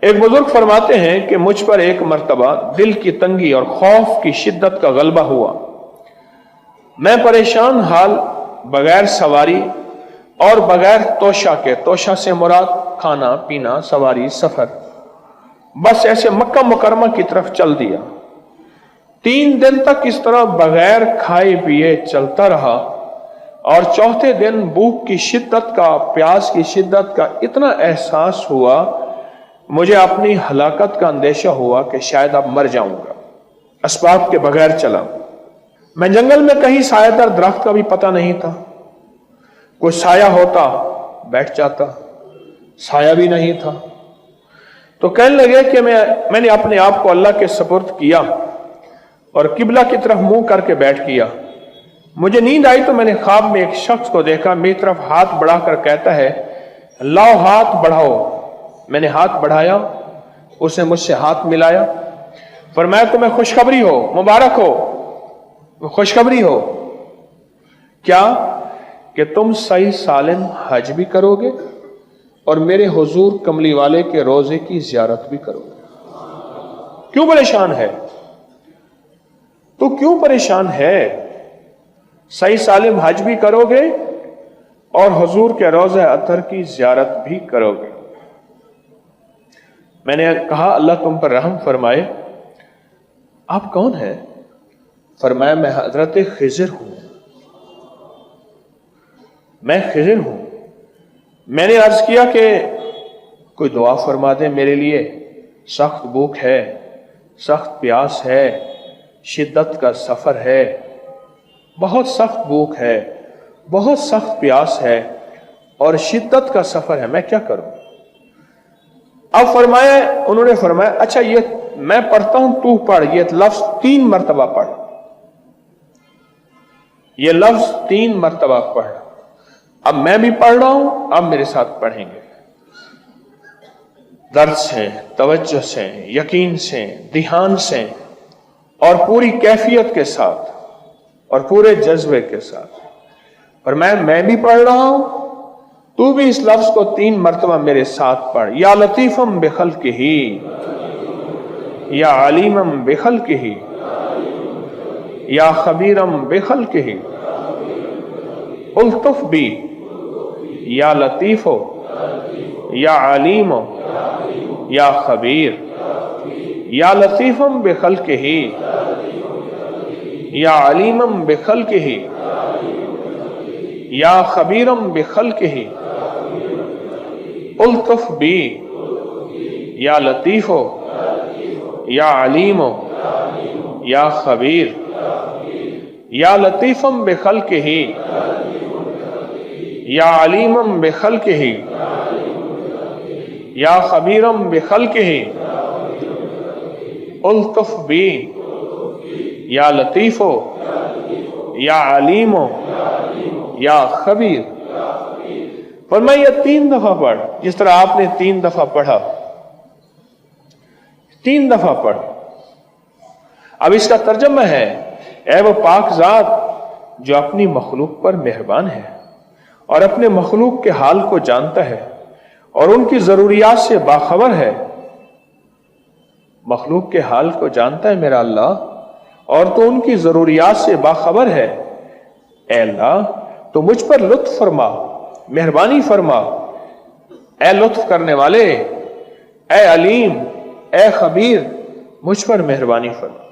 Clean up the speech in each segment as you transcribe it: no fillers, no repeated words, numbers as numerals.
ایک بزرگ فرماتے ہیں کہ مجھ پر ایک مرتبہ دل کی تنگی اور خوف کی شدت کا غلبہ ہوا. میں پریشان حال بغیر سواری اور بغیر توشہ کے، توشہ سے مراد کھانا پینا، سواری، سفر، بس ایسے مکہ مکرمہ کی طرف چل دیا. 3 دن تک اس طرح بغیر کھائے پیے چلتا رہا، اور چوتھے دن بھوک کی شدت کا، پیاس کی شدت کا اتنا احساس ہوا، مجھے اپنی ہلاکت کا اندیشہ ہوا کہ شاید اب مر جاؤں گا. اسباب کے بغیر چلا. میں جنگل میں کہیں سایہ دار درخت کا بھی پتہ نہیں تھا. کوئی سایہ ہوتا بیٹھ جاتا، سایہ بھی نہیں تھا. تو کہنے لگے کہ میں نے اپنے آپ کو اللہ کے سپرد کیا اور قبلہ کی طرف منہ کر کے بیٹھ کیا. مجھے نیند آئی تو میں نے خواب میں ایک شخص کو دیکھا، میری طرف ہاتھ بڑھا کر کہتا ہے لاؤ ہاتھ بڑھاؤ. میں نے ہاتھ بڑھایا، اس نے مجھ سے ہاتھ ملایا، فرمایا تمہیں خوشخبری ہو، مبارک ہو، خوشخبری ہو. کیا؟ کہ تم صحیح سالم حج بھی کرو گے اور میرے حضور کملی والے کے روزے کی زیارت بھی کرو گے. کیوں پریشان ہے؟ تو کیوں پریشان ہے؟ صحیح سالم حج بھی کرو گے اور حضور کے روضہ اطہر کی زیارت بھی کرو گے. میں نے کہا اللہ تم پر رحم فرمائے، آپ کون ہیں؟ فرمایا میں حضرت خضر ہوں. میں خضر ہوں. میں نے عرض کیا کہ کوئی دعا فرما دے میرے لیے، سخت بھوک ہے، سخت پیاس ہے، شدت کا سفر ہے، بہت سخت بھوک ہے، بہت سخت پیاس ہے اور شدت کا سفر ہے، میں کیا کروں؟ اب فرمایا، انہوں نے فرمایا اچھا یہ میں پڑھتا ہوں تو پڑھ، یہ لفظ 3 مرتبہ پڑھ، یہ لفظ 3 مرتبہ پڑھ. اب میں بھی پڑھ رہا ہوں، اب میرے ساتھ پڑھیں گے، درد سے، توجہ سے، یقین سے، دھیان سے اور پوری کیفیت کے ساتھ اور پورے جذبے کے ساتھ. پر میں بھی پڑھ رہا ہوں، تو بھی اس لفظ کو 3 مرتبہ میرے ساتھ پڑھ. یا لطیفم بخلقہ، یا علیمم بخلقہ، یا خبیرم بخلقہ، الطف بی یا لطیف یا علیم یا خبیر. یا لطیفم بخلقہ، یا علیمم بخلقہ، یا خبیرم بخلقہ، الطف بی یا لطیف یا علیم یا خبیر. یا لطیفم بخلقہ، یا علیمم بخلقہ، یا خبیرم بخلقہ، الطف بی یا لطیف یا علیم یا خبیر. فرمایا یہ 3 دفعہ پڑھ، جس طرح آپ نے 3 دفعہ پڑھا، 3 دفعہ پڑھ. اب اس کا ترجمہ ہے اے وہ پاک ذات جو اپنی مخلوق پر مہربان ہے اور اپنے مخلوق کے حال کو جانتا ہے اور ان کی ضروریات سے باخبر ہے. مخلوق کے حال کو جانتا ہے میرا اللہ، اور تو ان کی ضروریات سے باخبر ہے. اے اللہ تو مجھ پر لطف فرما، مہربانی فرما. اے لطف کرنے والے، اے علیم، اے خبیر، مجھ پر مہربانی فرما.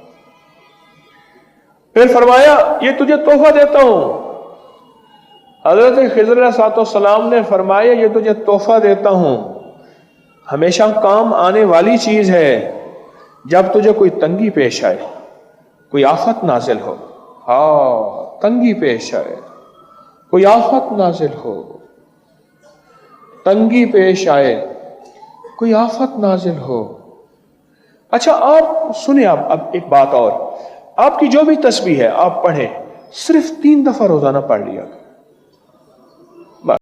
پھر فرمایا یہ تجھے تحفہ دیتا ہوں. حضرت خضر علیہ السلام نے فرمایا یہ تجھے تحفہ دیتا ہوں، ہمیشہ کام آنے والی چیز ہے جب تجھے کوئی تنگی پیش آئے، کوئی آفت نازل ہو. ہاں، تنگی پیش آئے، کوئی آفت نازل ہو، تنگی پیش آئے، کوئی آفت نازل ہو. اچھا آپ سنیں، اب ایک بات اور، آپ کی جو بھی تسبیح ہے آپ پڑھیں، صرف 3 دفعہ روزانہ پڑھ لیا.